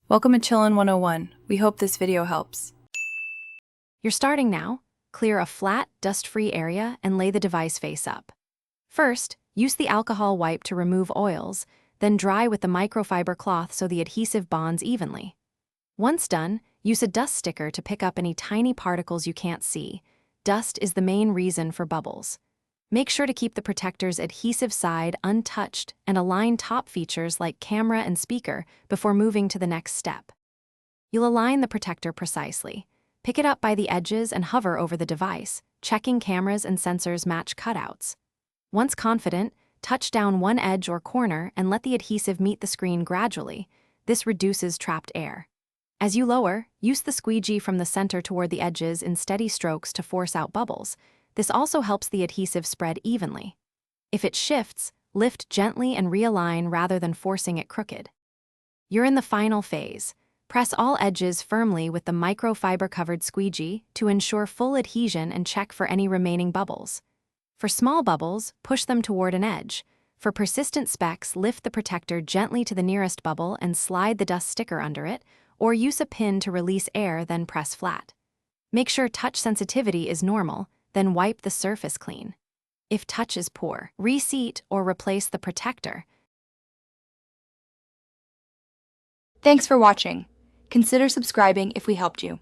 Welcome to Chillin' 101. We hope this video helps. You're starting now. Clear a flat, dust-free area and lay the device face up. First, use the alcohol wipe to remove oils, then dry with the microfiber cloth so the adhesive bonds evenly. Once done, use a dust sticker to pick up any tiny particles you can't see. Dust is the main reason for bubbles. Make sure to keep the protector's adhesive side untouched and align top features like camera and speaker before moving to the next step. You'll align the protector precisely. Pick it up by the edges and hover over the device, checking cameras and sensors match cutouts. Once confident, touch down one edge or corner and let the adhesive meet the screen gradually. This reduces trapped air. As you lower, use the squeegee from the center toward the edges in steady strokes to force out bubbles. This also helps the adhesive spread evenly. If it shifts, lift gently and realign rather than forcing it crooked. You're in the final phase. Press all edges firmly with the microfiber-covered squeegee to ensure full adhesion and check for any remaining bubbles. For small bubbles, push them toward an edge. For persistent specks, lift the protector gently to the nearest bubble and slide the dust sticker under it, or use a pin to release air, then press flat. Make sure touch sensitivity is normal, then wipe the surface clean. If touch is poor, reseat or replace the protector. Thanks for watching. Consider subscribing if we helped you.